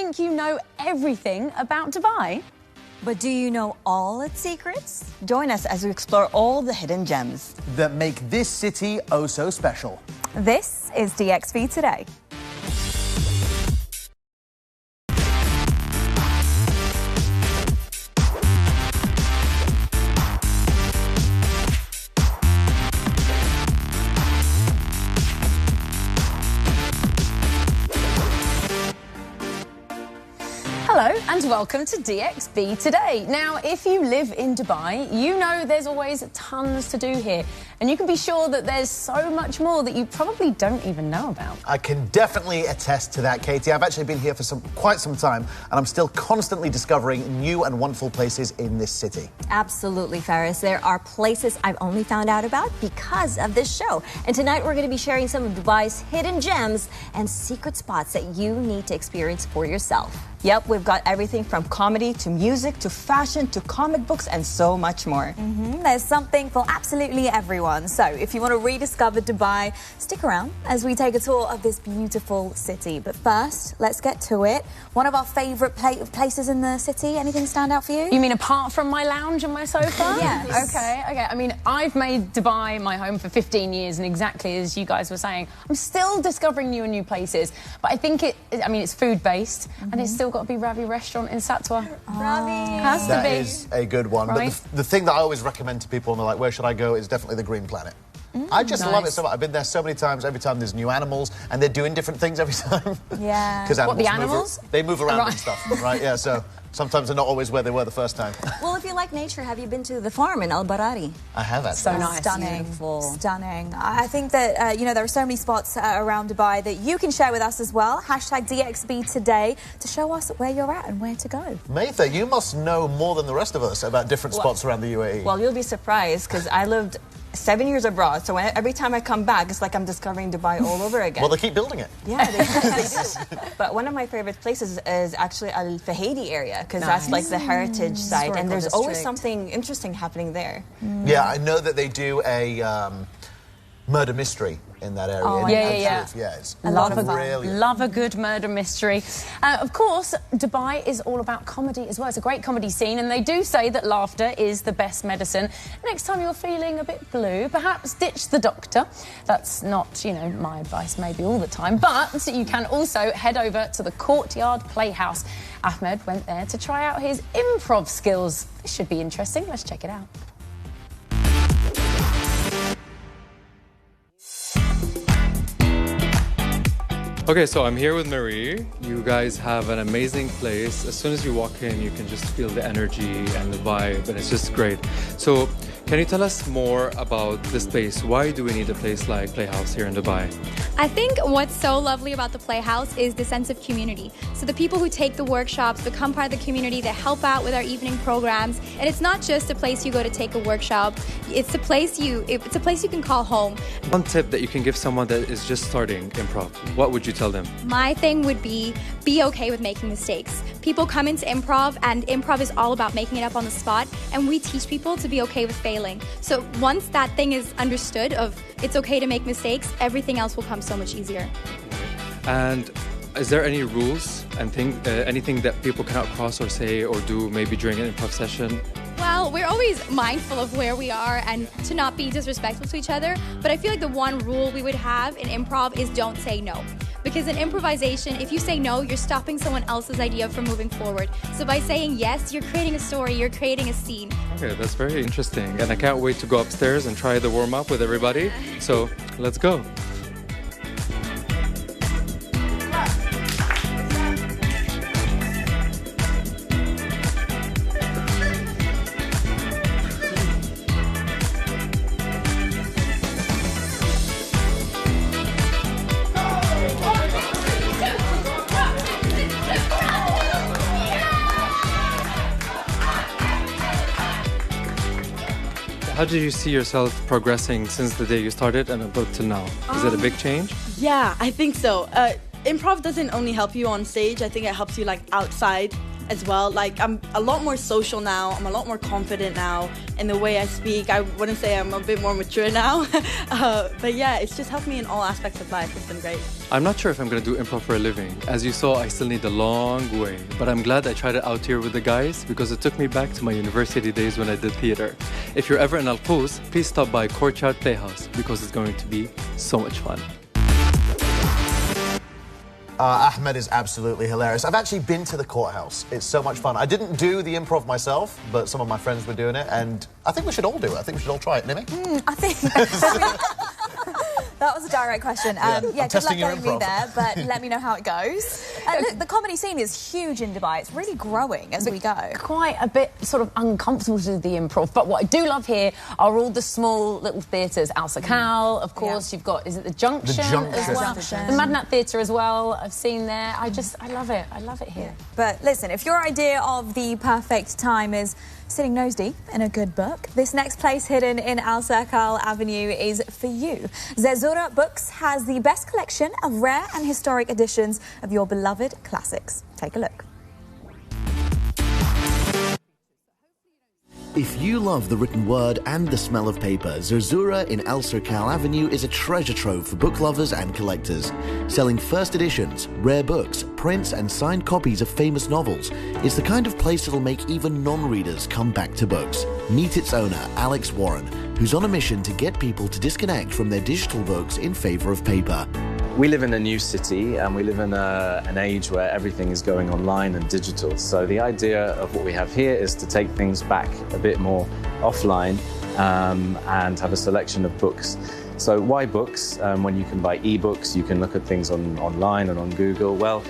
think you know everything about Dubai. But do you know all its secrets? Join us as we explore all the hidden gems that make this city oh so special. This is DXB Today. Hello and welcome to DXB Today. Now, if you live in Dubai, you know there's always tons to do here. And you can be sure that there's so much more that you probably don't even know about. I can definitely attest to that, Katie. I've actually been here for quite some time, and I'm still constantly discovering new and wonderful places in this city. Absolutely, Faris. There are places I've only found out about because of this show. And tonight we're going to be sharing some of Dubai's hidden gems and secret spots that you need to experience for yourself. Yep, we've got everything from comedy to music to fashion to comic books and so much more. There's something for absolutely everyone. So if you want to rediscover Dubai, stick around as we take a tour of this beautiful city. But first, let's get to it. One of our favourite places in the city. Anything stand out for you? You mean apart from my lounge and my sofa? Yes. Okay. I mean, I've made Dubai my home for 15 years, and exactly as you guys were saying, I'm still discovering new and new places. But I think it's food-based, and it's still got to be Ravi restaurant in Satwa. Ravi. Has to be. That is a good one. Right? But the thing that I always recommend to people when they're like, where should I go, is definitely the Green Planet. I just love it so much. I've been there so many times. Every time there's new animals, and they're doing different things every time. Yeah. Because What, the animals? They move around Right. and stuff, right? Yeah, so sometimes they're not always where they were the first time. Well, if you like nature, have you been to the farm in Al Barari? I have actually. So nice. Stunning. Beautiful. Stunning. I think that, there are so many spots around Dubai that you can share with us as well. Hashtag DXB Today to show us where you're at and where to go. Maytha, you must know more than the rest of us about different spots around the UAE. Well, you'll be surprised because I lived 7 years abroad. So every time I come back, it's like I'm discovering Dubai all over again. Well, they keep building it. Yeah, they do. But one of my favorite places is actually Al Fahidi area because that's like the heritage site, and there's always something interesting happening there. Yeah, I know that they do a murder mystery in that area. Oh, yeah. Yeah, it's Love a good murder mystery. Of course, Dubai is all about comedy as well. It's a great comedy scene, and they do say that laughter is the best medicine. Next time you're feeling a bit blue, perhaps ditch the doctor. That's not, my advice maybe all the time, but you can also head over to the Courtyard Playhouse. Ahmed went there to try out his improv skills. This should be interesting. Let's check it out. Okay, so I'm here with Marie. You guys have an amazing place. As soon as you walk in, you can just feel the energy and the vibe, and it's just great. So, can you tell us more about this place? Why do we need a place like Playhouse here in Dubai? I think what's so lovely about the Playhouse is the sense of community. So the people who take the workshops become part of the community, they help out with our evening programs, and it's not just a place you go to take a workshop. It's a place you can call home. One tip that you can give someone that is just starting improv, what would you tell them? My thing would be okay with making mistakes. People come into improv, and improv is all about making it up on the spot, and we teach people to be okay with failing. So once that thing is understood of it's okay to make mistakes, everything else will come so much easier. And is there any rules and anything that people cannot cross or say or do maybe during an improv session? Well, we're always mindful of where we are and to not be disrespectful to each other, but I feel like the one rule we would have in improv is don't say no. Because in improvisation, if you say no, you're stopping someone else's idea from moving forward. So by saying yes, you're creating a story, you're creating a scene. Okay, that's very interesting. And I can't wait to go upstairs and try the warm-up with everybody. So let's go. How did you see yourself progressing since the day you started and up till now? Is it a big change? Yeah, I think so. Improv doesn't only help you on stage. I think it helps you like outside as well. Like, I'm a lot more social now. I'm a lot more confident now in the way I speak. I wouldn't say I'm a bit more mature now. But yeah, it's just helped me in all aspects of life. It's been great. I'm not sure if I'm going to do improv for a living. As you saw, I still need a long way. But I'm glad I tried it out here with the guys because it took me back to my university days when I did theater. If you're ever in Al Quoz, please stop by Courtyard Playhouse because it's going to be so much fun. Ahmed is absolutely hilarious. I've actually been to the courthouse. It's so much fun. I didn't do the improv myself, but some of my friends were doing it, and I think we should all do it. I think we should all try it. Nimi? I think... That was a direct question. Yeah, good luck getting me there, but let me know how it goes. Look, the comedy scene is huge in Dubai. It's really growing as we go. Quite a bit sort of uncomfortable to do the improv, but what I do love here are all the small little theatres. Al Sakal, of course, you've got, is it the Junction? The Junction. As well? Junction. The Madnat Theatre as well, I've seen there. I love it. I love it here. But listen, if your idea of the perfect time is sitting nose deep in a good book, this next place hidden in Al Sakal Avenue is for you. Zazura Books has the best collection of rare and historic editions of your beloved classics. Take a look. If you love the written word and the smell of paper, Zerzura in Al Sakal Avenue is a treasure trove for book lovers and collectors. Selling first editions, rare books, prints and signed copies of famous novels, it's the kind of place that'll make even non-readers come back to books. Meet its owner, Alex Warren, who's on a mission to get people to disconnect from their digital books in favour of paper. We live in a new city and we live in an age where everything is going online and digital. So the idea of what we have here is to take things back a bit more offline and have a selection of books. So why books? When you can buy ebooks, you can look at things online and on Google. Well,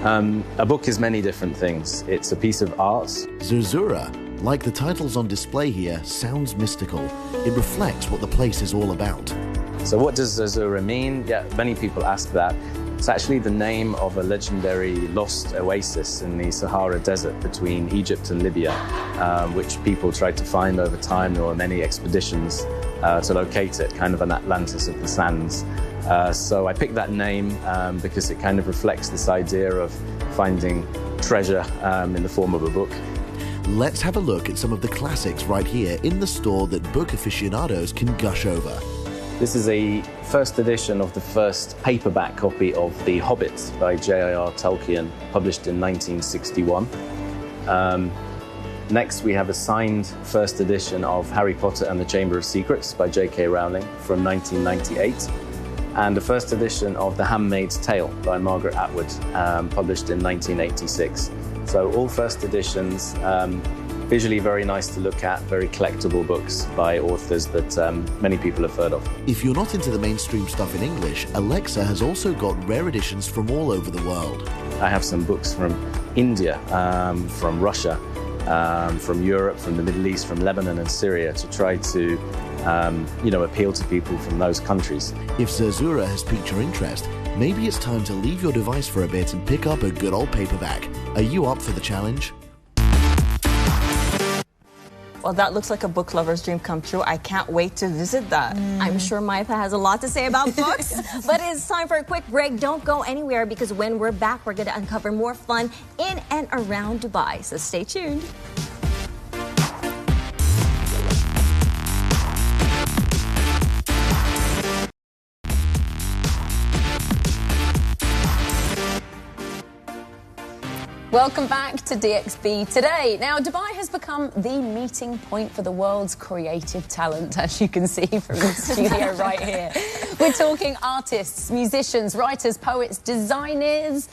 a book is many different things. It's a piece of art. Zerzura, like the titles on display here, sounds mystical. It reflects what the place is all about. So what does Zerzura mean? Yeah, many people ask that. It's actually the name of a legendary lost oasis in the Sahara Desert between Egypt and Libya, which people tried to find over time. There were many expeditions to locate it, kind of an Atlantis of the sands. So I picked that name because it kind of reflects this idea of finding treasure in the form of a book. Let's have a look at some of the classics right here in the store that book aficionados can gush over. This is a first edition of the first paperback copy of The Hobbit by J.R.R. Tolkien, published in 1961. Next, we have a signed first edition of Harry Potter and the Chamber of Secrets by J.K. Rowling from 1998. And a first edition of The Handmaid's Tale by Margaret Atwood, published in 1986. So all first editions, visually very nice to look at, very collectible books by authors that many people have heard of. If you're not into the mainstream stuff in English, Alexa has also got rare editions from all over the world. I have some books from India, from Russia, from Europe, from the Middle East, from Lebanon and Syria to try to appeal to people from those countries. If Zerzura has piqued your interest, maybe it's time to leave your device for a bit and pick up a good old paperback. Are you up for the challenge? Well, that looks like a book lover's dream come true. I can't wait to visit that. I'm sure Maitha has a lot to say about books, but it's time for a quick break. Don't go anywhere because when we're back, we're going to uncover more fun in and around Dubai. So stay tuned. Welcome back to DXB Today. Now, Dubai has become the meeting point for the world's creative talent, as you can see from the studio right here. We're talking artists, musicians, writers, poets, designers.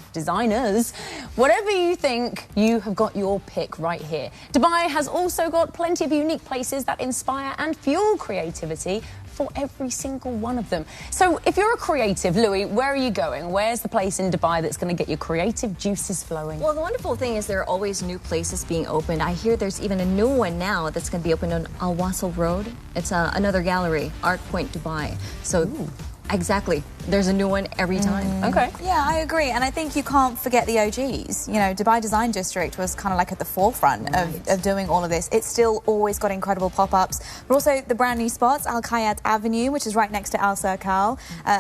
Whatever you think, you have got your pick right here. Dubai has also got plenty of unique places that inspire and fuel creativity for every single one of them. So if you're a creative, Louis, where are you going? Where's the place in Dubai that's going to get your creative juices flowing? Well, the wonderful thing is there are always new places being opened. I hear there's even a new one now that's going to be opened on Al Wasl Road. It's another gallery, Art Point Dubai. So exactly. there's a new one every time. Okay. Yeah, I agree. And I think you can't forget the OGs. You know, Dubai Design District was kind of like at the forefront of doing all of this. It's still always got incredible pop-ups. But also the brand new spots, Al Khayat Avenue, which is right next to Al Circal,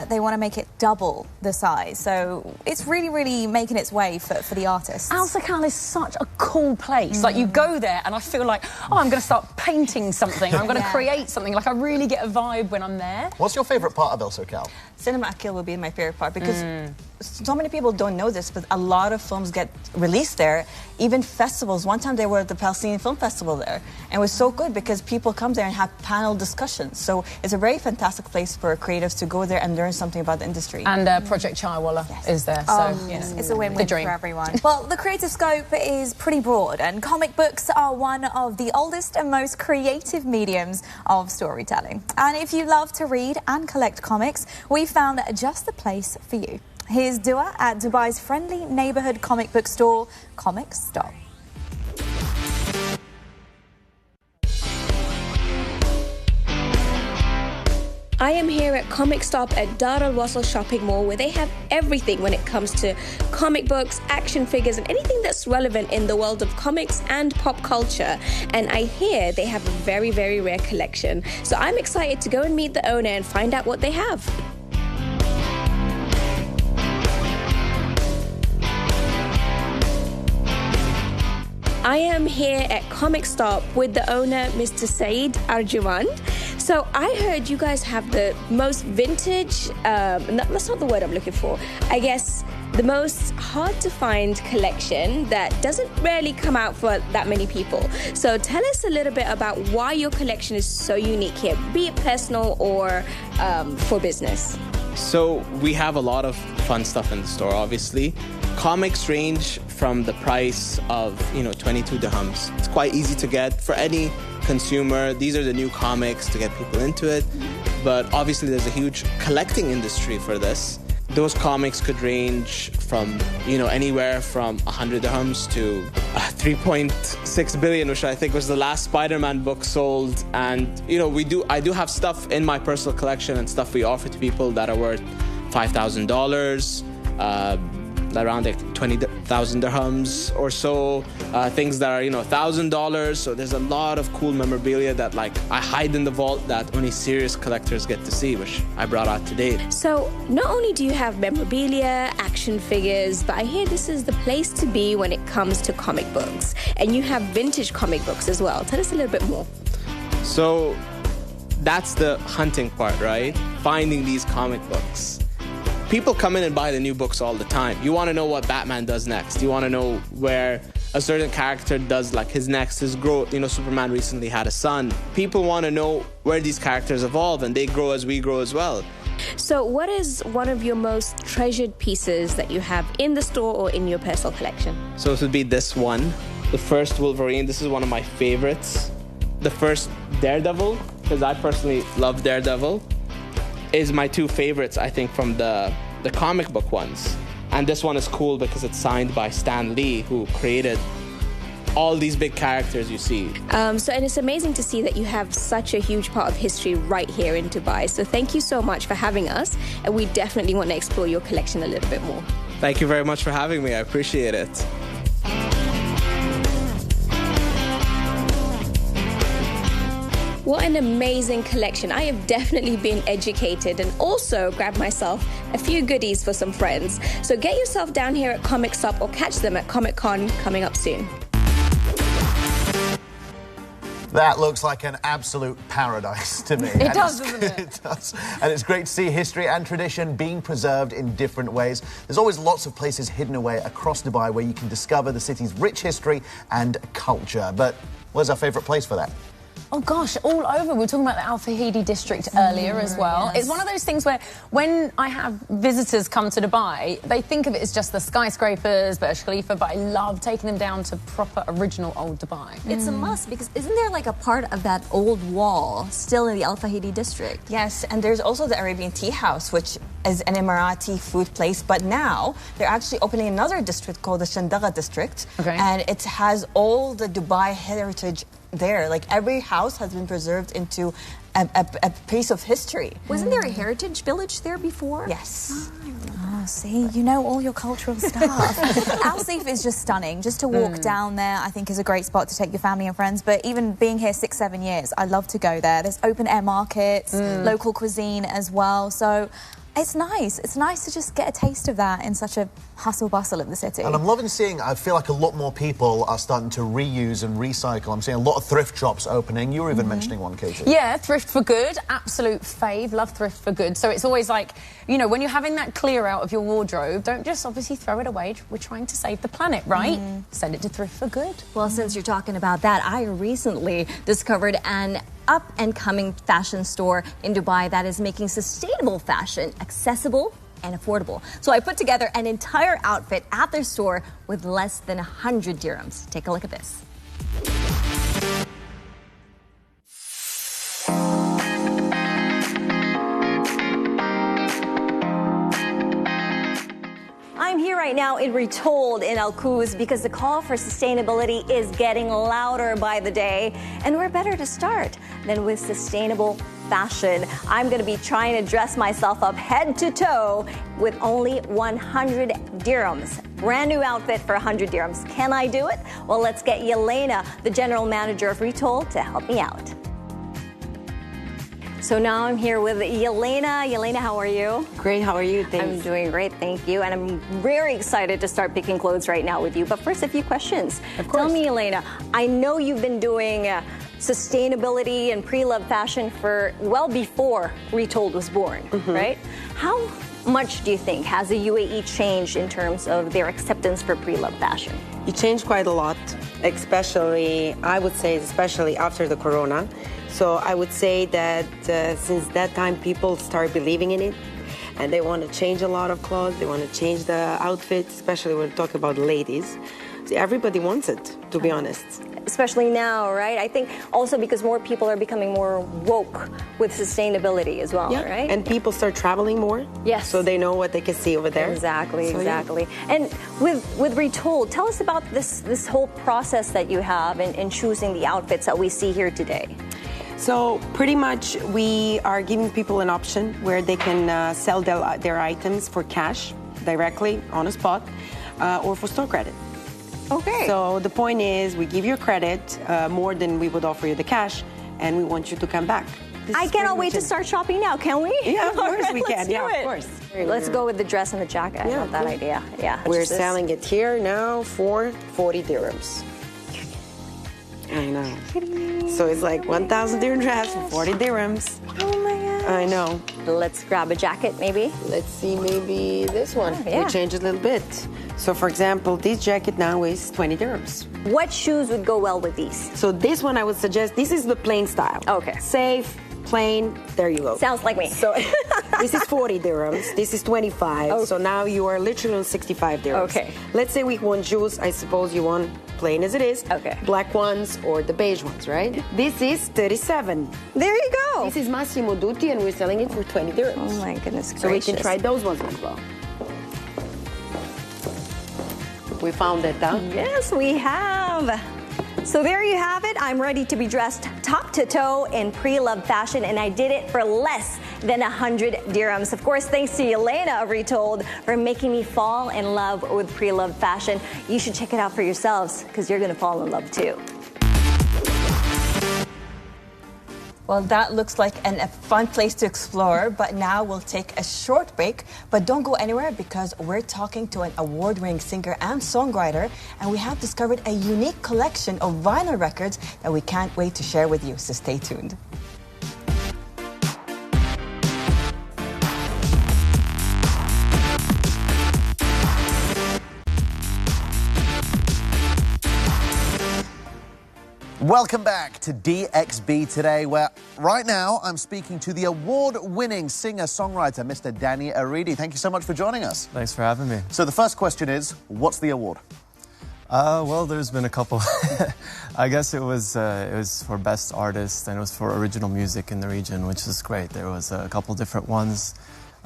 they want to make it double the size. So it's really, really making its way for the artists. Al Circal is such a cool place. Like, you go there and I feel like, oh, I'm going to start painting something. I'm going to create something. Like, I really get a vibe when I'm there. What's your favourite part of Al Circal? Cinema Akil would be my favorite part because so many people don't know this, but a lot of films get released there. Even festivals. One time they were at the Palestinian Film Festival there, and it was so good because people come there and have panel discussions. So it's a very fantastic place for creatives to go there and learn something about the industry. And Project Chaiwala is there, so you know, it's a win-win for everyone. Well, the creative scope is pretty broad, and comic books are one of the oldest and most creative mediums of storytelling. And if you love to read and collect comics, we found just the place for you. Here's Dua at Dubai's friendly neighbourhood comic book store, Comic Stop. I am here at Comic Stop at Dar Al Wasl Shopping Mall, where they have everything when it comes to comic books, action figures, and anything that's relevant in the world of comics and pop culture. And I hear they have a very, very rare collection. So I'm excited to go and meet the owner and find out what they have. I am here at Comic Stop with the owner, Mr. Saeed Arjuman. So I heard you guys have the most vintage, that's not the word I'm looking for, I guess the most hard to find collection that doesn't really come out for that many people. So tell us a little bit about why your collection is so unique here, be it personal or for business. So we have a lot of fun stuff in the store, obviously. Comics range from the price of, 22 dirhams. It's quite easy to get for any consumer. These are the new comics to get people into it. But obviously there's a huge collecting industry for this. Those comics could range from, anywhere from 100 dirhams to 3.6 billion, which I think was the last Spider-Man book sold. And, I do have stuff in my personal collection and stuff we offer to people that are worth $5,000, around like 20,000 dirhams or so. Things that are, $1,000. So there's a lot of cool memorabilia that I hide in the vault that only serious collectors get to see, which I brought out today. So not only do you have memorabilia, action figures, but I hear this is the place to be when it comes to comic books. And you have vintage comic books as well. Tell us a little bit more. So that's the hunting part, right? Finding these comic books. People come in and buy the new books all the time. You want to know what Batman does next. You want to know where a certain character does his growth. Superman recently had a son. People want to know where these characters evolve, and they grow as we grow as well. So what is one of your most treasured pieces that you have in the store or in your personal collection? So it would be this one, the first Wolverine. This is one of my favorites. The first Daredevil, because I personally love Daredevil, is my two favorites, I think, from the comic book ones. And this one is cool because it's signed by Stan Lee, who created all these big characters you see. And it's amazing to see that you have such a huge part of history right here in Dubai. So thank you so much for having us, and we definitely want to explore your collection a little bit more. Thank you very much for having me. I appreciate it. What an amazing collection. I have definitely been educated and also grabbed myself a few goodies for some friends. So get yourself down here at Comic Stop or catch them at Comic Con coming up soon. That looks like an absolute paradise to me. It does, doesn't it? It does. And it's great to see history and tradition being preserved in different ways. There's always lots of places hidden away across Dubai where you can discover the city's rich history and culture. But where's our favourite place for that? Oh gosh, all over. We were talking about the Al Fahidi district earlier as well. Yes. It's one of those things where when I have visitors come to Dubai, they think of it as just the skyscrapers, Burj Khalifa, but I love taking them down to proper original old Dubai. It's a must, because isn't there a part of that old wall still in the Al Fahidi district? Yes, and there's also the Arabian Tea House, which is an Emirati food place. But now they're actually opening another district called the Shandaga district. Okay. And it has all the Dubai heritage there. Every house has been preserved into a piece of history. Wasn't there a heritage village there before? Yes. Oh, see, you know all your cultural stuff. Al Seef is just stunning. Just to walk down there, I think, is a great spot to take your family and friends. But even being here 6-7 years, I love to go there. There's open air markets, local cuisine as well. So it's nice. It's nice to just get a taste of that in such a hustle bustle of the city. And I'm loving seeing, I feel like a lot more people are starting to reuse and recycle. I'm seeing a lot of thrift shops opening. You were even mentioning one, Katie. Yeah, Thrift for Good, absolute fave. Love Thrift for Good. So it's always like, you know, when you're having that clear out of your wardrobe, don't just obviously throw it away. We're trying to save the planet, right? Send it to Thrift for Good. Well, since you're talking about that, I recently discovered an up-and-coming fashion store in Dubai that is making sustainable fashion accessible and affordable. So I put together an entire outfit at their store with less than 100 dirhams. Take a look at this. I'm here right now in Retold in Al Quoz because the call for sustainability is getting louder by the day, and we're better to start than with sustainable fashion. I'm going to be trying to dress myself up head to toe with only 100 dirhams. Brand new outfit for 100 dirhams. Can I do it? Well, let's get Yelena, the general manager of Retold, to help me out. So now I'm here with Yelena. Yelena, how are you? Great, how are you? Thanks. I'm doing great, thank you. And I'm very excited to start picking clothes right now with you. But first, a few questions. Of course. Tell me, Yelena, I know you've been doing sustainability and pre-loved fashion for well before Retold was born, right? How much do you think has the UAE changed in terms of their acceptance for pre-loved fashion? It changed quite a lot, especially, I would say, especially after the corona. So I would say that since that time, people start believing in it, and they want to change a lot of clothes. They want to change the outfits, especially when we're talking about ladies. So everybody wants it, to be honest. Especially now, right? I think also because more people are becoming more woke with sustainability as well, right? And people start traveling more. Yes. So they know what they can see over there. Exactly, So, exactly. And with Retold, tell us about this whole process that you have in choosing the outfits that we see here today. So pretty much we are giving people an option where they can sell their items for cash directly on a spot or for store credit. Okay. So the point is we give you credit more than we would offer you the cash, and we want you to come back. I cannot wait to start shopping now, can we? Yeah, of course we can. Let's do Yeah, it. of course. Let's go with the dress and the jacket. I love that idea. Yeah. We're selling it here now for 40 dirhams. I know. So it's like 1,000 dirham dress for 40 dirhams. Oh my God. I know. Let's grab a jacket, maybe. Let's see, maybe this one. Oh, yeah. We change it a little bit. So for example, this jacket now is 20 dirhams. What shoes would go well with these? So this one I would suggest, this is the plain style. Okay. Safe, plain, there you go. Sounds like me. So this is 40 dirhams, this is 25. Okay. So now you are literally on 65 dirhams. Okay. Let's say we want shoes, I suppose you want plain as it is. Okay. Black ones or the beige ones, right? This is 37. There you go. This is Massimo Dutti and we're selling it for 20 dirhams. Oh my goodness gracious. So we can try those ones as well. We found it, huh? Yes, we have. So there you have it. I'm ready to be dressed top to toe in pre-loved fashion, and I did it for less than 100 dirhams. Of course, thanks to Yelena of Retold for making me fall in love with pre-loved fashion. You should check it out for yourselves because you're going to fall in love too. Well, that looks like a fun place to explore, but now we'll take a short break. But don't go anywhere because we're talking to an award-winning singer and songwriter, and we have discovered a unique collection of vinyl records that we can't wait to share with you, so stay tuned. Welcome back to DXB Today, where right now I'm speaking to the award-winning singer-songwriter, Mr. Danny Aridi. Thank you so much for joining us. Thanks for having me. So the first question is, what's the award? Well, there's been a couple. I guess it was for Best Artist, and it was for original music in the region, which is great. There was a couple different ones.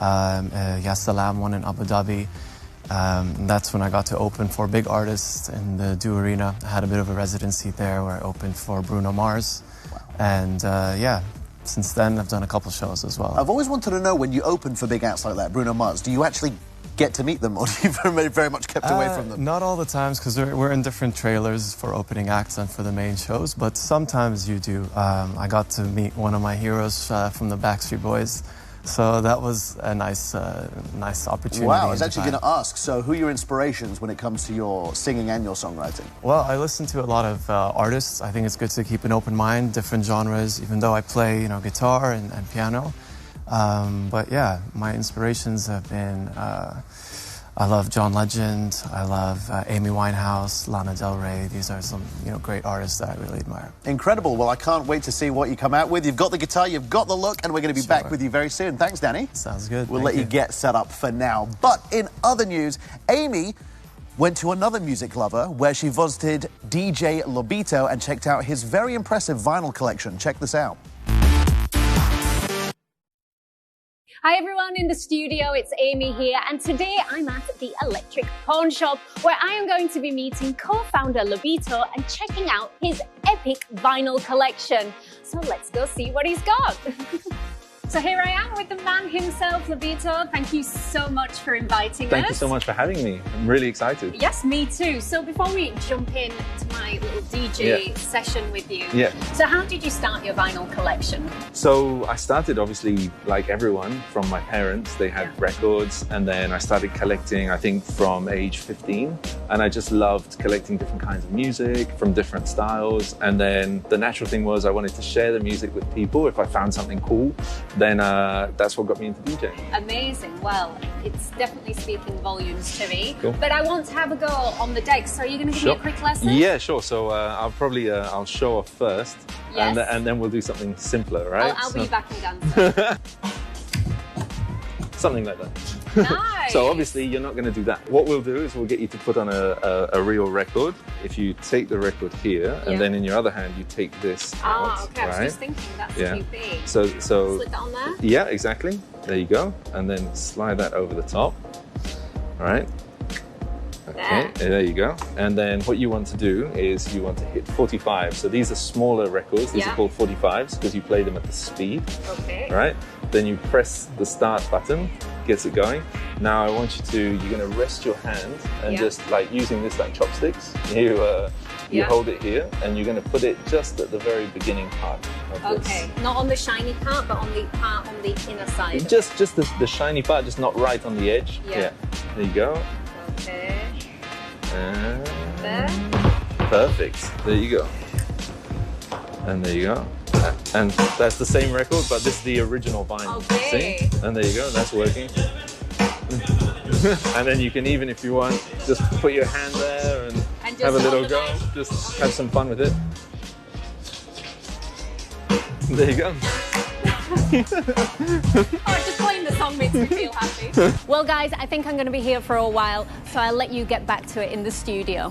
Ya Salam won in Abu Dhabi. That's when I got to open for big artists in the Do Arena. I had a bit of a residency there where I opened for Bruno Mars. Wow. And yeah, since then, I've done a couple shows as well. I've always wanted to know, when you open for big acts like that, Bruno Mars, do you actually get to meet them, or do you very much kept away from them? Not all the times, because we're in different trailers for opening acts and for the main shows, but sometimes you do. I got to meet one of my heroes from the Backstreet Boys, so that was a nice opportunity. Wow, I was actually going to ask, so who are your inspirations when it comes to your singing and your songwriting? Well, I listen to a lot of artists. I think it's good to keep an open mind, different genres, even though I play, guitar and piano. But yeah, my inspirations have been, I love John Legend, I love Amy Winehouse, Lana Del Rey. These are some, great artists that I really admire. Incredible. Well, I can't wait to see what you come out with. You've got the guitar, you've got the look, and we're going to be back with you very soon. Thanks, Danny. Sounds good. We'll let you get set up for now. But in other news, Amy went to another music lover where she visited DJ Lobito and checked out his very impressive vinyl collection. Check this out. Hi everyone in the studio, it's Amy here, and today I'm at the Electric Pawn Shop where I am going to be meeting co-founder Lobito and checking out his epic vinyl collection. So let's go see what he's got. So here I am with the man himself, Lobito. Thank you so much for inviting us. Thank you so much for having me. I'm really excited. Yes, me too. So before we jump in to my little DJ session with you, so how did you start your vinyl collection? So I started, obviously, like everyone, from my parents. They had records, and then I started collecting, I think, from age 15. And I just loved collecting different kinds of music from different styles. And then the natural thing was I wanted to share the music with people. If I found something cool, then that's what got me into DJing. Amazing. Well, it's definitely speaking volumes to me. Cool. But I want to have a go on the decks. So are you going to give me a quick lesson? Yeah, sure. So I'll probably I'll show off first, and then we'll do something simpler, right? I'll be back and dancing. Something like that. Nice. So obviously you're not going to do that. What we'll do is we'll get you to put on a real record. If you take the record here, and then in your other hand you take this out, okay. right? I was just thinking that's too big. So slip that on there? Yeah, exactly. There you go. And then slide that over the top. All right. Okay, there you go. And then what you want to do is you want to hit 45. So these are smaller records. These are called 45s because you play them at the speed. Okay. All right. Then you press the start button, gets it going. Now I want you're going to rest your hand and just like using this like chopsticks, you hold it here and you're going to put it just at the very beginning part of this. Not on the shiny part, but on the part on the inner side. Just the shiny part, just not right on the edge. Yeah. There you go. Okay. And there. Perfect. There you go. And there you go. And that's the same record, but this is the original vinyl. See? And there you go. That's working. And then you can even, if you want, just put your hand there and have a little go. Just have some fun with it. There you go. Just playing the song makes me feel happy. Well, guys, I think I'm going to be here for a while, so I'll let you get back to it in the studio.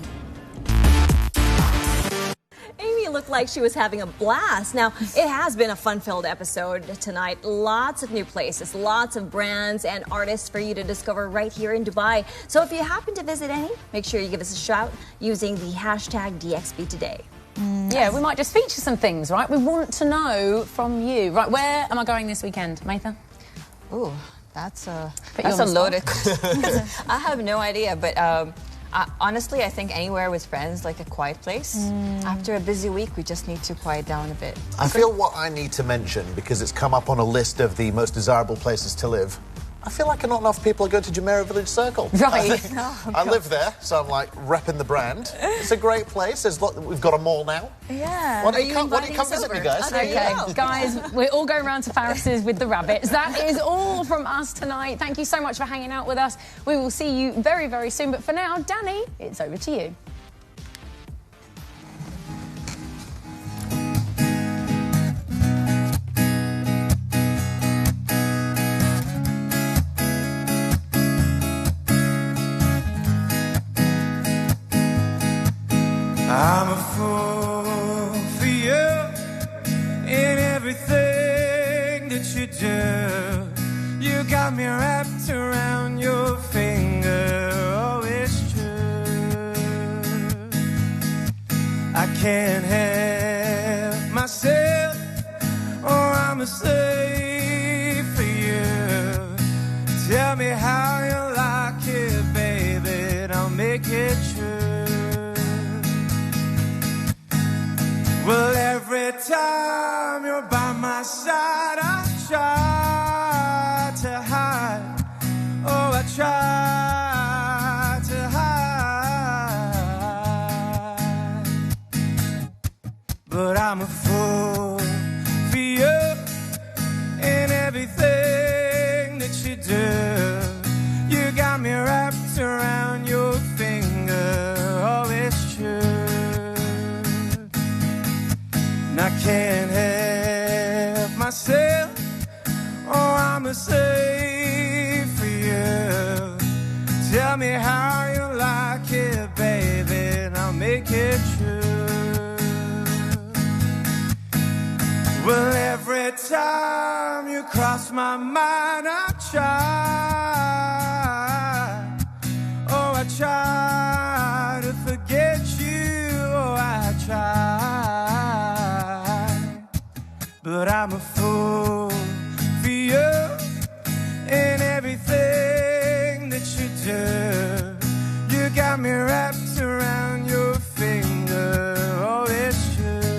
Amy looked like she was having a blast. Now, it has been a fun-filled episode tonight. Lots of new places, lots of brands and artists for you to discover right here in Dubai. So if you happen to visit any, make sure you give us a shout using the hashtag DXB Today. Yeah, we might just feature some things, right? We want to know from you. Right, where am I going this weekend, Matha? Ooh, that's a loaded question. I have no idea, but honestly, I think anywhere with friends, like a quiet place. After a busy week, we just need to quiet down a bit. I feel what I need to mention, because it's come up on a list of the most desirable places to live, I feel like not enough people are going to Jumeirah Village Circle. Right. I live there, so I'm like repping the brand. It's a great place. We've got a mall now. Yeah. Why don't you come visit me, guys? Okay, guys, we're all going round to Faris's with the rabbits. That is all from us tonight. Thank you so much for hanging out with us. We will see you very, very soon. But for now, Danny, it's over to you. I'm a fool for you in everything that you do. You got me wrapped around your finger. Oh, it's true. I can't help myself, or I'm I'ma say for you. Tell me how you like it, baby, and I'll make it true. Well, every time you're by my side, I try to hide. Oh, I try to hide. But I'm a fool for you in everything that you do. You got me wrapped around your finger. Oh, it's true. And I can't help myself. Oh, I'ma say for you. Tell me how you like it, baby, and I'll make it true. Well, every time you cross my mind, I try. Oh, I try to forget you. Oh, I try. But I'm a fool for you in everything that you do. You got me wrapped around your finger. Oh, it's true.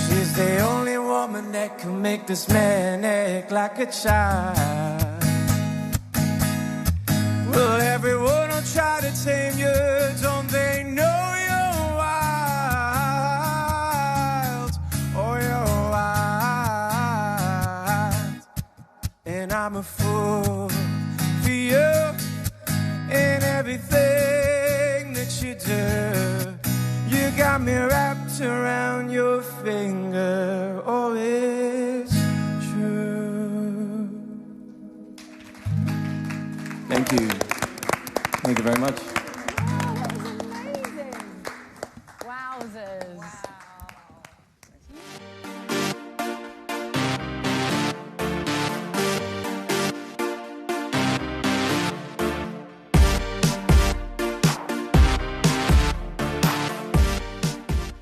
She's the only woman that can make this man act like a child. Well, everyone will try to tame you. Don't they know you're wild? Oh, you're wild. And I'm a fool for you in everything that you do. You got me wrapped around your finger. Oh, it's true. Thank you. Thank you very much.